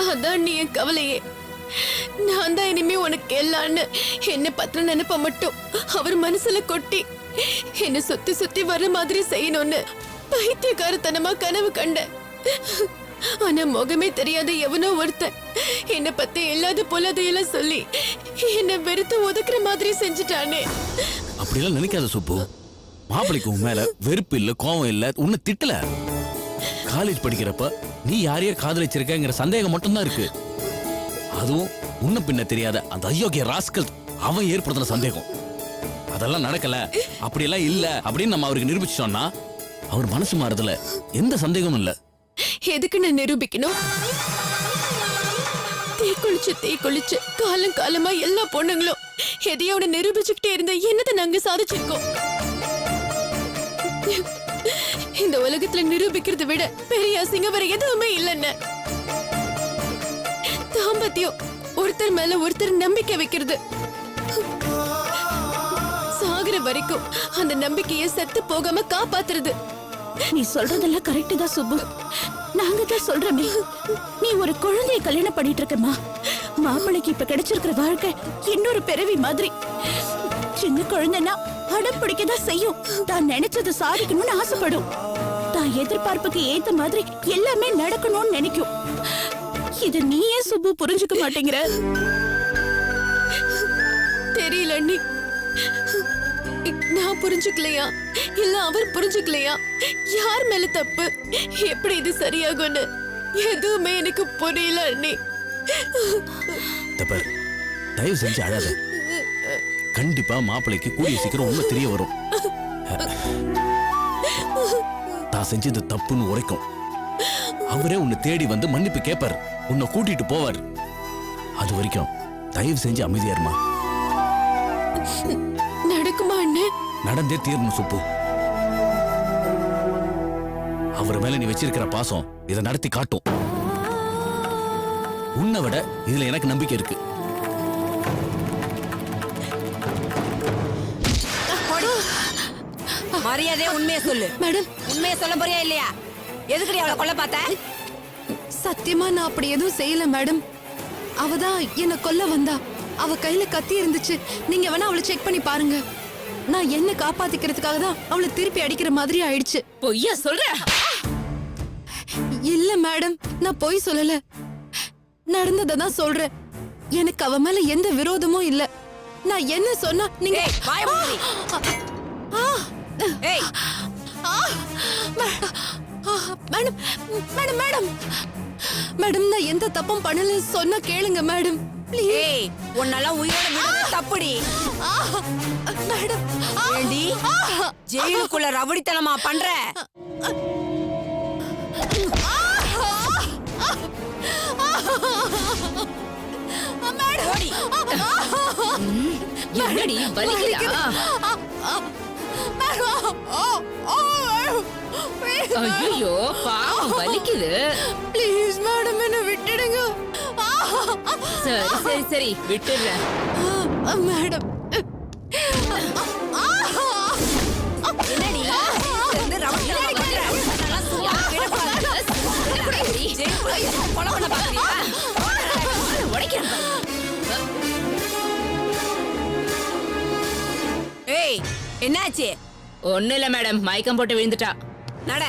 அதான் நீ என் கவலையே. நான் தான் இனிமே உனக்கு எல்லான்னு என்ன பத்திர நினைப்ப மட்டும் அவர் மனசுல கொட்டி என்ன சுத்தி சுத்தி வர்ற மாதிரி செய்யணும்னு பைத்தியக்காரத்தனமா கனவு கண்ட. ஆனா முகமே தெரியாத எவனோ ஒருத்தன் என்ன பத்தி இல்லாத பொல்லாதையெல்லாம் சொல்லி என்ன வெறுத்து ஒதுக்குற மாதிரி செஞ்சுட்டானே. அப்படியெல்லாம் நினைக்காத சுப்பு. மாப்பிளைக்கு உன் மேல வெறுப்பு இல்ல, கோவம் இல்ல, உன்னை திட்டல. காலேஜ் படிக்கிறப்ப நீ யாரையோ காதலிச்சிருக்கங்கிற சந்தேகம் மட்டும்தான் இருக்கு. அதுவும் முன்ன பின்ன தெரியாத அந்த அயோக்கிய ராஸ்கல் அவன் ஏற்படுத்தின சந்தேகம். அதெல்லாம் நடக்கல, அப்படியெல்லாம் இல்ல அப்படின்னு நம்ம அவருக்கு நிரூபிச்சோம்னா அவர் மனசு மாறுதுல எந்த சந்தேகமும் இல்ல. எதுக்கு நான் நிரூபிக்கணும்? தீ குளிச்சு காலம் காலமா எல்லா பொண்ணுங்களும் எதையோட நிரூபிச்சுக்கிட்டே இருந்த என்னதை நாங்க சாதிச்சிருக்கோம். இந்த உலகத்துல நிரூபிக்கிறத விட பெரிய அசிங்கம் வேற எதுவுமே இல்லைன்னு. தாம்பத்தியம் ஒருத்தர் மேல ஒருத்தர் நம்பிக்கை வைக்கிறது. சாகுற வரைக்கும் அந்த நம்பிக்கையை செத்து போகாம காப்பாத்துறது. நீ சொல்றதெல்லாம் கரெக்ட் தான் சுப்பு. நாங்க தான் சொல்றோமே, நீ ஒரு குழந்தைய கல்யாணம் பண்ணிட்டு இருக்கமா. மாப்பிளைக்கு இப்ப கிடைச்சிருக்கிற வாழ்க்கை இன்னொரு பிறவி மாதிரி. சின்ன குழந்தைன்னா அடம் பிடிக்கதான் செய்யும். தான் நினைச்சது சாதிக்கணும்னு ஆசைப்படும். தான் எதிர்பார்ப்புக்கு ஏத்த மாதிரி எல்லாமே நடக்கணும்னு நினைக்கும். இது நீ ஏன் சுப்பு புரிஞ்சுக்க மாட்டேங்கிற? தெரியல அண்ணி. நான் புரிஞ்சுக்கலையா இல்ல அவர் புரிஞ்சுக்கலையா? யார் மேல தப்பு? எப்படி இது சரியாகும்னு எதுவுமே எனக்கு புரியல அண்ணி. தப்பர், தயவு செஞ்சு அழாத. கண்டிப்பா மாப்பிளைக்கு கூடிய சீக்கிரம் உண்மை தெரிய வரும். தான் செஞ்சது தப்புன்னு உரைக்கும். அவரே உன்னை தேடி வந்து மன்னிப்பு கேட்பார், உன்னை கூட்டிட்டு போவார். அது வரைக்கும் தயவு செஞ்சு அமைதியா இருமா. நடக்குமா அண்ணே? நடந்தே தீரணும் சுப்பு. அவர் மேல நீ வச்சிருக்கிற பாசம் இதை நடத்தி காட்டும். உன்னை விட இதுல எனக்கு நம்பிக்கை இருக்கு. மரியாதையா உண்மையை சொல்லு மேடம். உண்மையை சொல்ல போறியா இல்லையா? எதுக்கு அவளை கொல்ல பார்த்த? சத்தியமா நான் அப்படி எதுவும் செய்யல மேடம். அவதான் என்ன கொல்ல வந்தா. அவ கையில கத்தி இருந்துச்சு. நீங்க வேணா அவளை செக் பண்ணி பாருங்க. நான் என்ன காப்பாத்திக்கிறதுக்காக தான் அவளை திருப்பி அடிக்கிற மாதிரி ஆயிடுச்சு. பொய்யா சொல்ற? இல்ல மேடம், நான் பொய் சொல்லல. நடந்ததான் சொல்றேன். எனக்கு அவ மேல எந்த விரோதமும் இல்ல. நான் என்ன சொன்னா நீங்க வாய மூடி. ஏய் மேடம் மேடம் மேடம் மேடம் நான் எந்த தப்பும் பண்ணல சொன்னா கேளுங்க மேடம். ஏய் உன்னால உயிரோட விடுறது தப்புடி. மேடம் ஏண்டி ஜெயிலுக்குள்ள ரவுடித்தனமா பண்ற? என்னடி வலிக்குதா? ஐயோ பாவம் வலிக்குது. ப்ளீஸ் மேடம் என்ன விட்டுடுங்க. சரி சரி சரி விட்டுடுறேன் மேடம். என்னடி இந்த ரவுடித்தனமா பண்ற? நல்லா சும்மா கிடப்பாங்க. ஜெயிலுக்குள்ள கொலை பண்ண பாக்குறியா? உடைக்கிறேன். ஏய் என்னாச்சு? ஒண்ணு இல்ல மேடம், மயக்கம் போட்டு விழுந்துட்டா. நட.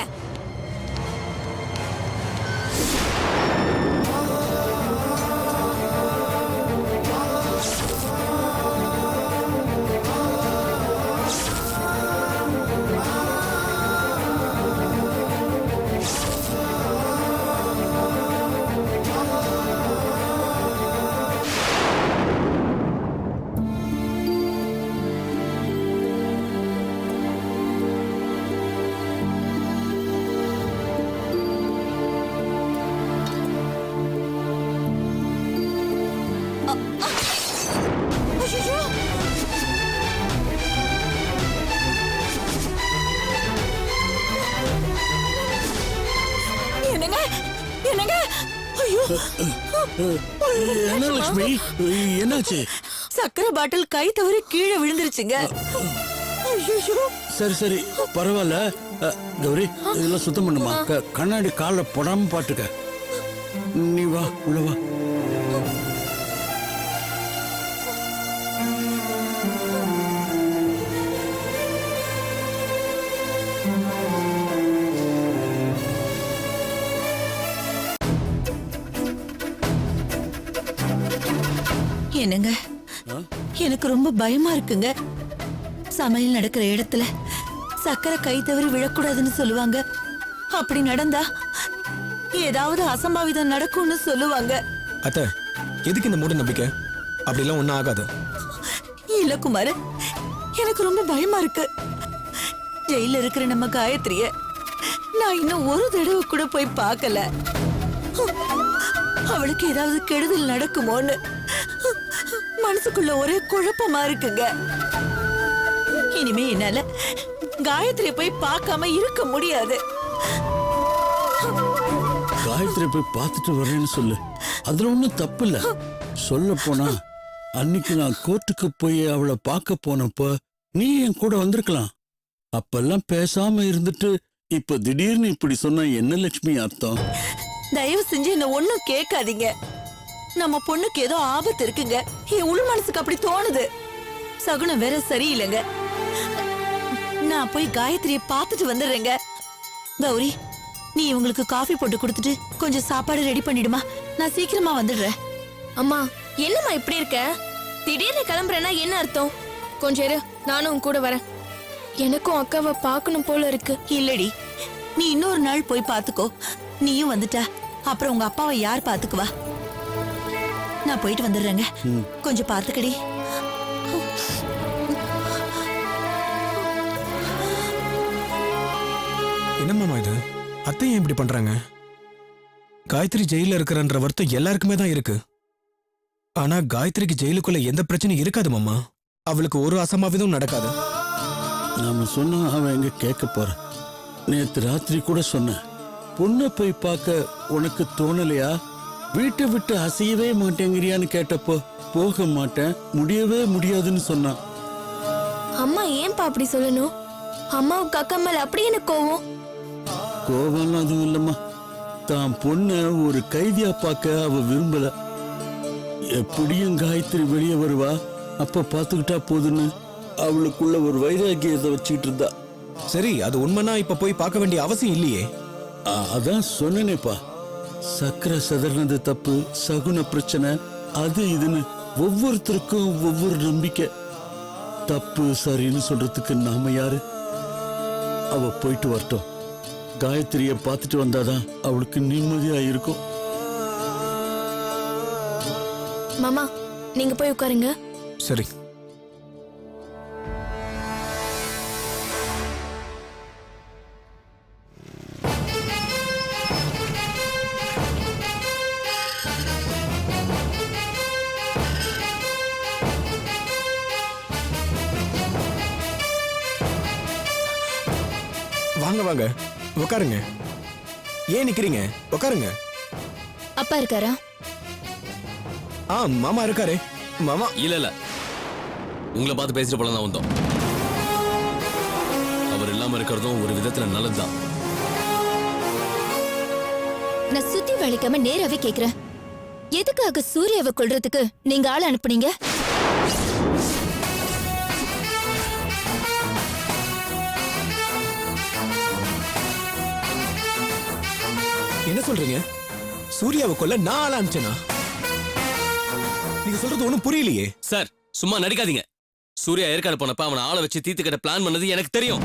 என்னங்க என்னங்க? ஐயோ என்ன லட்சுமி, என்னாச்சு? சக்கரை பாட்டில் கை தவறி கீழே விழுந்துருச்சுங்க. சரி சரி பரவாயில்ல. கௌரி இதெல்லாம் சுத்தம் பண்ணுமா. கண்ணாடி காலில் போடாம பாட்டுக்க. நீ வா உள்ள வா. என்னங்க எனக்கு ரொம்ப பயமா இருக்குங்க. சமையல் நடக்கிற இடத்துல சக்கரை கை தவறி விழக்கூடாதுன்னு சொல்லுவாங்க. அப்படி நடந்தா ஏதாவது அசம்பாவிதம் நடக்கும்னு சொல்லுவாங்க. அத்தை, எதுக்கு இந்த மூட நம்பிக்கை? அப்படிலாம் ஒன்றும் ஆகாது. இல்ல குமார், எனக்கு ரொம்ப பயமா இருக்கு. ஜெயில இருக்கிற நம்ம காயத்ரிய நான் இன்னும் ஒரு தடவை கூட போய் பார்க்கல. அவளுக்கு ஏதாவது கெடுதல் நடக்குமோன்னு மனசுக்குள்ள ஒரே குழப்பமா இருக்குங்க. இனிமே என்னால காயத்ரி போய் பார்க்காம இருக்க முடியாது. காயத்ரி போய் பார்த்துட்டு வரேன்னு சொல்லு. அதுல ஒண்ணும் தப்பு இல்ல. சொல்ல போனா அன்னைக்கு நான் கோர்ட்டுக்கு போய் அவளை பார்க்க போனப்ப நீ என் கூட வந்திருக்கலாம். அப்பெல்லாம் பேசாம இருந்துட்டு இப்ப திடீர்னு இப்படி சொன்னா என்ன லட்சுமி அர்த்தம்? தயவு செஞ்சு என்ன ஒண்ணும் கேட்காதீங்க. நம்ம பொண்ணுக்கு ஏதோ ஆபத்து இருக்குங்க. என் உள் மனசுக்கு அப்படி தோணுது. சகுனம் வேற சரியில்லைங்க. நான் போய் காயத்ரியை பார்த்துட்டு வந்துடுறேங்க. கௌரி, நீ இவங்களுக்கு காஃபி போட்டு கொடுத்துட்டு கொஞ்சம் சாப்பாடு ரெடி பண்ணிடுமா. நான் சீக்கிரமா வந்துடுறேன். அம்மா என்னம்மா இப்படி இருக்க? திடீர்னு கிளம்புறேன்னா என்ன அர்த்தம்? கொஞ்சம் இரு, நானும் உன் கூட வரேன். எனக்கும் அக்காவை பார்க்கணும் போல இருக்கு. இல்லடி, நீ இன்னொரு நாள் போய் பார்த்துக்கோ. நீயும் வந்துட்டா அப்புறம் உங்க அப்பாவை யார் பார்த்துக்குவா? நான் போயிட்டு வந்துடுறேங்க. கொஞ்சம் பார்த்துக்கடி. என்னம்மா இது? அத்தை ஏன் இப்படி பண்றாங்க? காயத்ரி ஜெயில இருக்கிறன்ற வருத்தம் எல்லாருக்குமே தான் இருக்கு. ஆனா காயத்ரிக்கு ஜெயிலுக்குள்ள எந்த பிரச்சனையும் இருக்காது மாமா. அவளுக்கு ஒரு அசம்பாவிதம் நடக்காது. நாம சொன்னா அவன் எங்க கேட்க போற? நேத்து ராத்திரி கூட சொன்ன, பொண்ணை போய் பார்க்க உனக்கு தோணலையா? வீட்டை விட்டு அசையவே மாட்டேங்கிறியான்னு கேட்டப்போ போக மாட்டேன், முடியவே முடியாதுன்னு சொன்னான். அம்மா ஏன்பா அப்படி சொல்லணும்? அம்மாவுக்கு அக்கா மேல அப்படி என்ன கோவம்? கோவம்லாம் அதுவும் இல்லம்மா. தான் பொண்ண ஒரு கைதியா பார்க்க அவ விரும்பல. எப்படியும் காயத்ரி வெளியே வருவா, அப்ப பாத்துக்கிட்டா போதுன்னு அவளுக்குள்ள ஒரு வைராகியத்தை வச்சுக்கிட்டு இருந்தா. சரி, அது உண்மைனா இப்ப போய் பார்க்க வேண்டிய அவசியம் இல்லையே. அதான் சொன்னேனேப்பா, சக்கரை சதறினது தப்பு, சகுன பிரச்சனை, அது இதுன்னு ஒவ்வொருத்தருக்கும் ஒவ்வொரு நம்பிக்கை. தப்பு சரின்னு சொல்றதுக்கு நாம யாரு? அவ போயிட்டு வரட்டும். காயத்ரிய பார்த்துட்டு வந்தாதான் அவளுக்கு நிம்மதியா இருக்கும். மாமா நீங்க போய் உட்காருங்க. சரி. வாங்க வாங்க, உட்காருங்க. ஏன் நிக்கிறீங்க? உட்காருங்க. அப்பா இருக்காரா? மாமா இருக்காரு. மாமா இல்ல உங்களை பார்த்து பேசிட்டு போல தான் வந்தோம். அவர் இல்லாம இருக்கிறதும் ஒரு விதத்துல நல்லதுதான். நான் சுத்தி வளைக்காம நேராவே கேக்குறேன், எதுக்காக சூர்யாவை கொல்றதுக்கு நீங்க ஆள் அனுப்புனீங்க? என்ன சொல்றீங்க? சூர்யாவை கொல்ல நான் ஆள அனுப்பிச்சேனா? நீங்க சொல்றது ஒண்ணும் புரியலையே. சார் சும்மா நடிக்காதீங்க. சூர்யா ஏற்காடு போனப்ப அவனை ஆளை வச்சு தீத்து கட்ட பிளான் பண்ணது எனக்கு தெரியும்.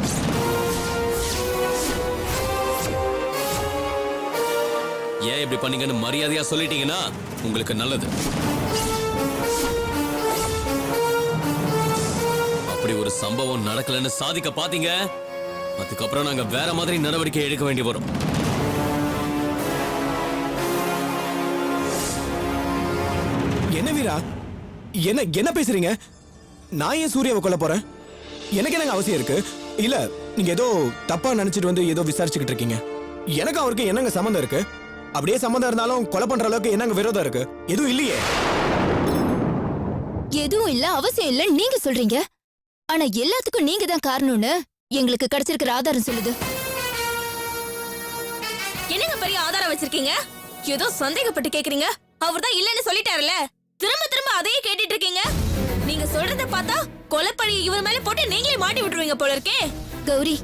ஏன் இப்படி பண்ணீங்கன்னு மரியாதையா சொல்லிட்டீங்கன்னா உங்களுக்கு நல்லது. அப்படி ஒரு சம்பவம் நடக்கலன்னு சாதிக்க பாத்தீங்க, அதுக்கப்புறம் நாங்க வேற மாதிரி நடவடிக்கை எடுக்க வேண்டி வரும். என்ன வீரா, என்ன பேசுறீங்க? நான் ஏன் சூர்யாவை கொல்ல போறேன்? எனக்கு என்னங்க அவசியம் இருக்கு? இல்ல, நீங்க ஏதோ தப்பா நினைச்சிட்டு வந்து ஏதோ விசாரிச்சுக்கிட்டு இருக்கீங்க. எனக்கு அவருக்கு என்னங்க சம்மந்தம் இருக்கு? அப்படியே சம்மந்தம் இருந்தாலும் கொலை பண்ற அளவுக்கு என்னங்க விரோதம் இருக்கு? எதுவும் இல்லையே. எதுவும் இல்ல, அவசியம் இல்ல நீங்க சொல்றீங்க. ஆனா எல்லாத்துக்கும் நீங்க தான் காரணம்னு எங்களுக்கு கிடைச்சிருக்கிற ஆதாரம் சொல்லுது. என்னங்க பெரிய ஆதாரம் வச்சிருக்கீங்க? ஏதோ சந்தேகப்பட்டு கேக்குறீங்க. அவர்தான் இல்லன்னு சொல்லிட்டாருல. திரும்ப திரும்ப அதையே கேட்டுட்டு இருக்கீங்க. நீங்க சொல்றத பார்த்தா கொலைப்பழி இவர் மேல போட்டு நீங்களே மாட்டி விட்டுருவீங்க போல இருக்கே. கௌரி,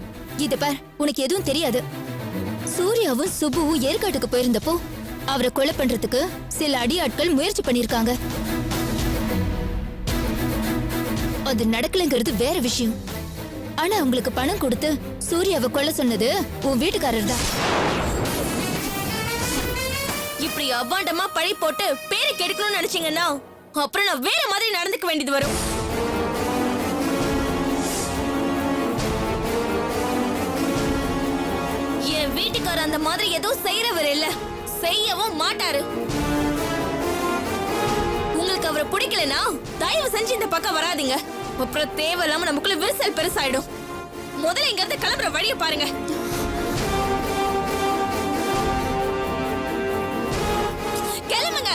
இத பார், உனக்கு எதுவும் தெரியாது. சூர்யாவும் சுபுவும் ஏற்காட்டுக்கு போயிருந்தப்போ அவரை கொலை பண்றதுக்கு சில அடியாட்கள் முயற்சி பண்ணிருக்காங்க. அது நடக்கலங்கிறது வேற விஷயம். ஆனா அவங்களுக்கு பணம் கொடுத்து சூர்யாவை கொலை சொன்னது உன் வீட்டுக்காரர் தான். இப்படி அவ்வாண்டமா பழி போட்டு பேரை கெடுக்கணும்னு நினைச்சீங்கன்னா அப்புறம் நான் வேற மாதிரி நடந்துக்க வேண்டியது வரும். என் வீட்டுக்காரர் அந்த மாதிரி எதுவும் செய்யறவர் இல்ல, செய்யவும் மாட்டாரு. உங்களுக்கு அவரை பிடிக்கலனா தயவு செஞ்சு இந்த பக்கம் வராதீங்க. அப்புறம் தேவையில்லாம நமக்குள்ள விரிசல் பெருசாயிடும். முதல்ல இங்க இருந்து கிளம்புற வழியை பாருங்க. கிளம்புங்க.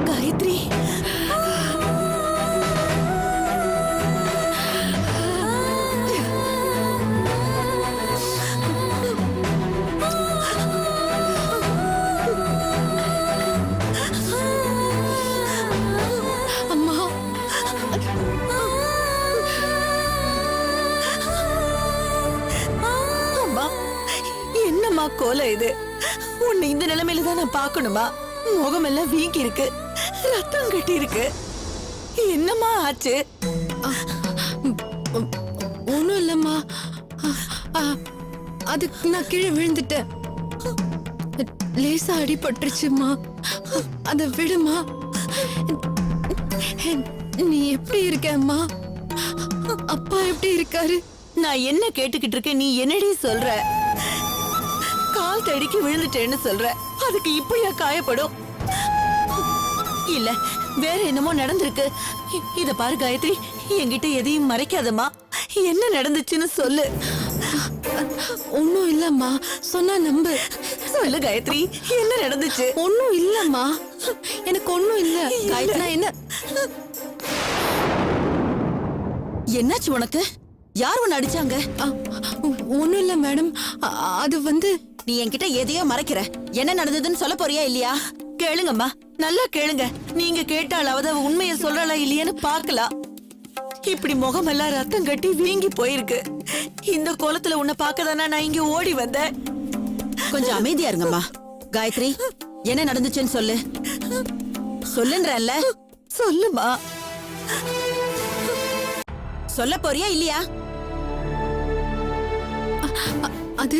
காயத்ரி, அம்மா, அம்மா, என்னம்மா கோலம் இது? உன்னை இந்த நிலைமையில தான் நான் பார்க்கணுமா? முகமெல்லாம் வீங்கி இருக்கு, ரத்தம் கட்டி இருக்கு. என்னம்மா ஆச்சு? ஒண்ணும் இல்லம்மா. அதுக்கு நான் கீழே விழுந்துட்டேன். லேசா அடிபட்டுருச்சுமா. அத விடுமா. நீ எப்படி இருக்க அம்மா? அப்பா எப்படி இருக்காரு? நான் என்ன கேட்டுக்கிட்டு இருக்கேன், நீ என்னடி சொல்ற? கால் தடிக்கு விழுந்துட்டேன்னு சொல்ற, அதுக்கு இப்படியா காயப்படும்? இல்ல, வேற என்னமோ நடந்திருக்கு. இத பாரு காயத்ரி, என்கிட்ட எதையும் மறைக்காதம்மா. என்ன நடந்துச்சுன்னு சொல்லு. ஒண்ணும் இல்லம்மா, சொன்னா நம்பு. சொல்லு காயத்ரி, என்ன நடந்துச்சு? ஒண்ணும் இல்லம்மா, எனக்கு ஒண்ணும் இல்ல. காயத்ரி, நான் என்ன என்னாச்சு உனக்கு? யார் உன்னை அடிச்சாங்க? ஒண்ணும் இல்ல மேடம். அது வந்து நீ என்கிட்ட எதையோ மறைக்கிற. என்ன நடந்ததுன்னு சொல்ல போறியா இல்லையா? கேளுங்கம்மா, நல்லா கேளுங்க. நீங்க கேட்டாலாவது அவ உண்மையை சொல்றா இல்லையான்னு பார்க்கலாம். இப்படி முகமெல்லாம் ரத்தம் கட்டி வீங்கி போயிருக்கு. இந்த கோலத்துல உன்னை பார்க்கதானா நான் இங்க ஓடி வந்தேன். கொஞ்சம் அமைதியா இருங்கம்மா. காயத்ரி, என்ன நடந்துச்சுன்னு சொல்லு. சொல்லுன்றல்ல. சொல்லுமா. சொல்ல போறியா இல்லையா? அது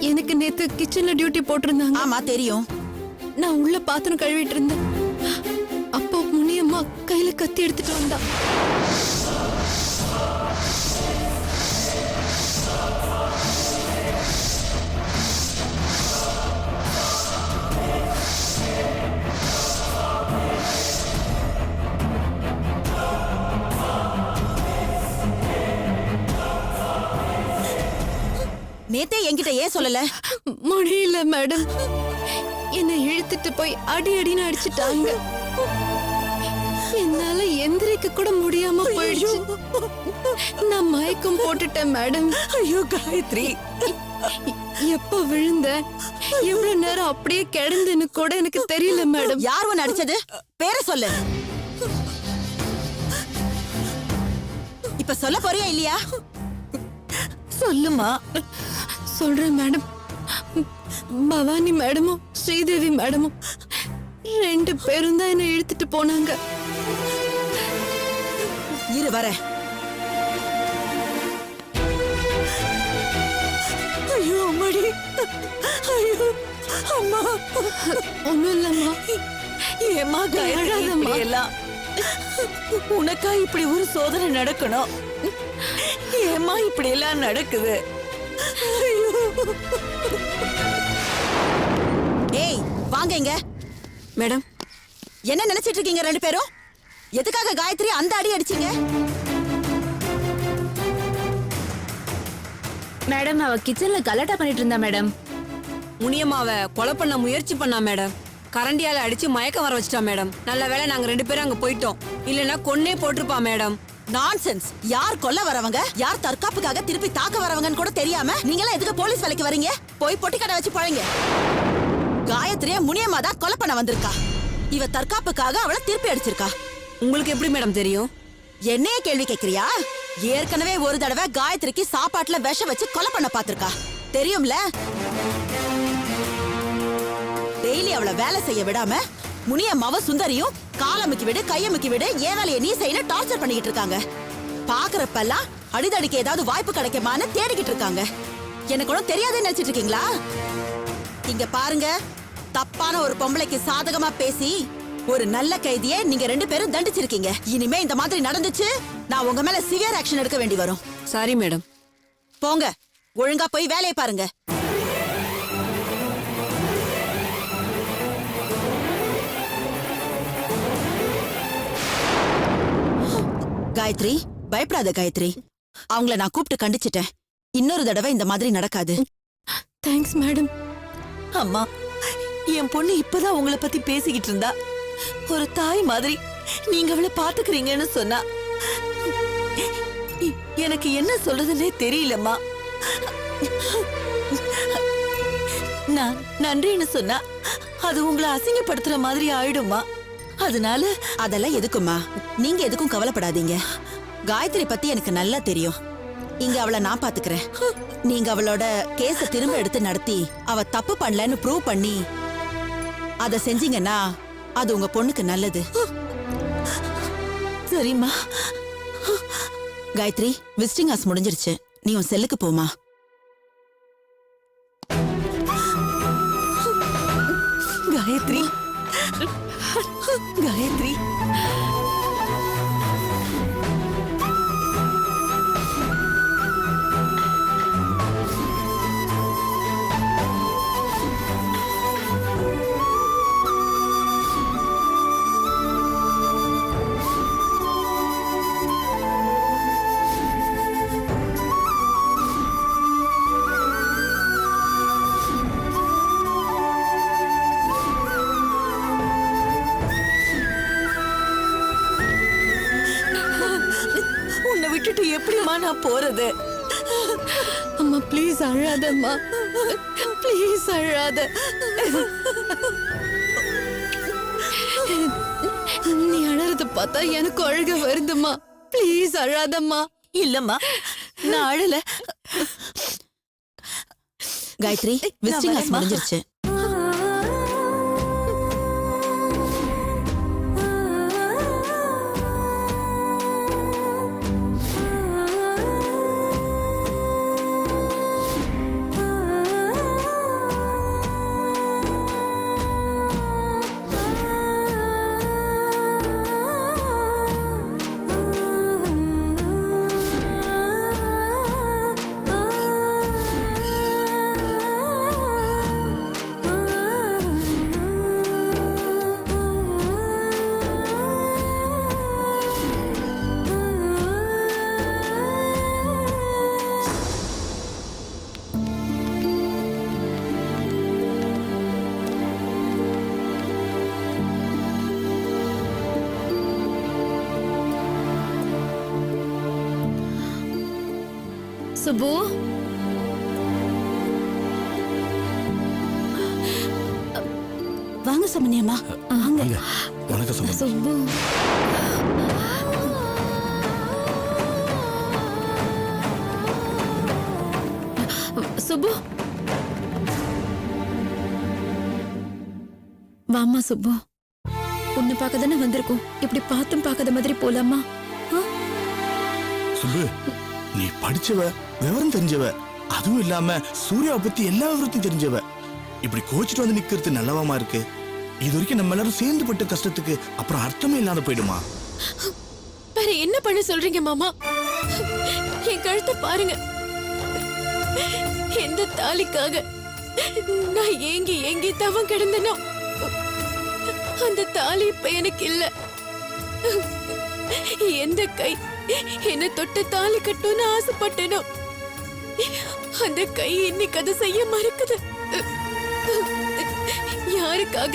எனக்கு நேத்து கிச்சன்ல டியூட்டி போட்டிருந்தாங்க. ஆமா தெரியும். நான் உள்ள பாத்திரம் கழுவிட்டு இருந்தேன். அப்போ முனியம்மா கையில கத்தி எடுத்துட்டு வந்தா. நேத்தே என்கிட்ட ஏன் சொல்லல? முடியல மேடம், என்னை இழுத்துட்டு போய் அடி அடின்னு அடிச்சிட்டாங்க. என்னால எந்திரிக்க கூட முடியாம போயிடுச்சு. நான் மயக்கம் போட்டுட்டேன் மேடம். ஐயோ காயத்ரி, எப்ப விழுந்த, எவ்வளவு நேரம் அப்படியே கிடந்துன்னு கூட எனக்கு தெரியல மேடம். யார் உன்னை அடிச்சது? பேரை சொல்லு. இப்ப சொல்ல போறியா இல்லையா? சொல்லுமா. சொல்றேன் மேடம். பவானி மேடமும் ஸ்ரீதேவி மேடமும் 2 பேரும் தான் என்ன இழுத்துட்டு போனாங்க. இரு வர. ஐயோ அம்மா ஒண்ணும் இல்லம்மா. ஏம்மா காயத்ரி அழாதம்மா. இப்படி எல்லாம் உனக்கா இப்படி ஒரு சோதனை நடக்கணும்? ஏம்மா இப்படி எல்லாம் நடக்குது? ஐயோ. ஏய் வாங்க இங்க. மேடம், என்ன நினைச்சிட்டு இருக்கீங்க ரெண்டு பேரும்? எதுக்காக காயத்ரி அந்த அடி அடிச்சீங்க? மேடம் அவ கிச்சன்ல கலாட்டா பண்ணிட்டு இருந்தா மேடம். முனியம்மாவ கொலை பண்ண முயற்சி பண்ணா மேடம். கரண்டியால அடிச்சு மயக்கம் வர வச்சிட்டா மேடம். நல்ல வேளை நாங்க 2 பேரும் அங்க போயிட்டோம். இல்லனா கொன்னே போட்டிருப்பா மேடம். நான்சென்ஸ். யார் கொல்ல வரவங்க, யார் தற்காப்புக்காக திருப்பி தாக்க வரவங்கன்னு கூட தெரியாம நீங்க எல்லாம் எதுக்கு போலீஸ் வேலைக்கு வரீங்க? போய் பொட்டி கடை வச்சு பழங்க. காயத்ரியை முனியம்மா தான் கொலை பண்ண வந்திருக்கா. இவ தற்காப்புக்காக அவளை திருப்பி அடிச்சிருக்கா. உங்களுக்கு எப்படி மேடம் தெரியும்? என்னைய கேள்வி கேக்குறியா? ஏற்கனவே ஒரு தடவை காயத்ரிக்கு சாப்பாட்டுல விஷம் வச்சு கொலை பண்ண பாத்திருக்கா. தெரியும்ல? டெய்லி அவளை வேலை செய்ய விடாம முனியம்மாவும் சுந்தரியும் காலமுக்கி விடு கையமுக்கி விடு ஏன் வேலையை நீ செய்யணும் டார்ச்சர் பண்ணிக்கிட்டு இருக்காங்க. பாக்குறப்பெல்லாம் அடிதடிக்கு ஏதாவது வாய்ப்பு கிடைக்குமான்னு தேடிக்கிட்டு இருக்காங்க. எனக்கு ஒன்றும் தெரியாதுன்னு நினைச்சிட்டு இருக்கீங்களா? இங்க பாருங்க, தப்பான ஒரு பொம்பளைக்கு சாதகமா பேசி ஒரு நல்ல கைதியை நீங்க 2 பேரும் தண்டிச்சிருக்கீங்க. இனிமே இந்த மாதிரி நடந்துச்சு நான் உங்க மேல சிவியர் ஆக்ஷன் எடுக்க வேண்டி வரும். Sorry madam. போங்க, ஒழுங்கா போய் வேலையை பாருங்க. காயத்ரி, பயப்படாத காயத்ரி. அவங்கள நான் கூப்பிட்டு கண்டிச்சிட்டேன். இன்னொரு தடவை இந்த மாதிரி நடக்காது. Thanks madam. அம்மா, என் பொண்ணு இப்பதான் உங்களை பத்தி பேசிக்கிட்டு இருந்தா. ஒரு தாய் மாதிரி நீங்க அவளை பாத்துக்கிறீங்கன்னு சொன்னா எனக்கு என்ன சொல்றதுன்னே தெரியலம்மா. நான் நன்றின்னு சொன்னா அது உங்களை அசிங்கப்படுத்துற மாதிரி ஆயிடுமா? அதனால அதெல்லாம் எதுக்குமா? நீங்க எதுக்கும் கவலைப்படாதீங்க. காயத்ரி பத்தி எனக்கு நல்லா தெரியும். இங்க அவளை நான் பாத்துக்கிறேன். நீங்க அவளோட கேஸ திரும்ப எடுத்து நடத்தி அவ தப்பு பண்ணலன்னு ப்ரூவ் பண்ணி அத செஞ்சீங்கன்னா அது உங்க பொண்ணுக்கு நல்லது. சரிம்மா. காயத்ரி, விசிட்டிங் ஹார்ஸ் முடிஞ்சிருச்சு. நீ உன் செல்லுக்கு போமா. காயத்ரி, காயத்ரி. உன்னை விட்டுட்டு எப்படிமா நான் போறது? அம்மா ப்ளீஸ் அழாதம்மா. ப்ளீஸ் அழாத. நீ அழறத பார்த்தா எனக்கு அழுக வருதுமா. ப்ளீஸ் அழாதம்மா. இல்லம்மா, நான் அழல. காயத்ரி, விசிட்டிங் ஹார்ஸ் முடிஞ்சிருச்சு. சுபு, வாங்க சமனியம்மா. வாங்க. வணக்கம் சொல்லுங்க. சுபு. சுபு, வாமா சுபு. உன்னை பார்க்க தானே வந்திருக்கோம். இப்படி பார்த்தும் பார்க்காத மாதிரி போலாமா? சுப்பு, நீ படிச்சவ, விவரம் தெரிஞ்சவ. அதுவும் இல்லாம சூர்யாவை பத்தி எல்லா விவரத்தையும் தெரிஞ்சவ. இப்படி கோச்சிட்டு வந்து நிக்கிறது நல்லவாமா இருக்கு? இது வரைக்கும் நம்ம எல்லாரும் சேர்ந்து பட்ட கஷ்டத்துக்கு அப்புறம் அர்த்தமே இல்லாத போயிடுமா? வேற என்ன பண்ண சொல்றீங்க மாமா? என் கழுத்தை பாருங்க. எந்த தாலிக்காக நான் ஏங்கி தவம் கிடந்தனோ அந்த தாலி இப்ப எனக்கு இல்ல. எந்த கை என்ன தொட்டு தாலி கட்டணும்னு ஆசைப்பட்டனோ அந்த கை இன்னைக்கு அதை செய்ய மறுக்குது. யாருக்காக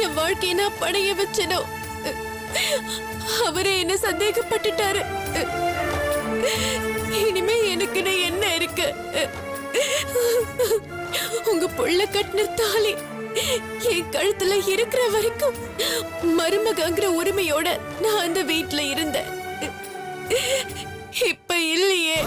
என் வாழ்க்கையை நான் படைய வச்சனோ அவரே என்ன சந்தேகப்பட்டுட்டாரு. இனிமே எனக்கு என்ன இருக்கு? உங்க புள்ள கட்டின தாலி என் கழுத்துல இருக்கிற வரைக்கும் மருமகங்கிற உரிமையோட நான் அந்த வீட்டுல இருந்தேன். இப்ப இல்லையே.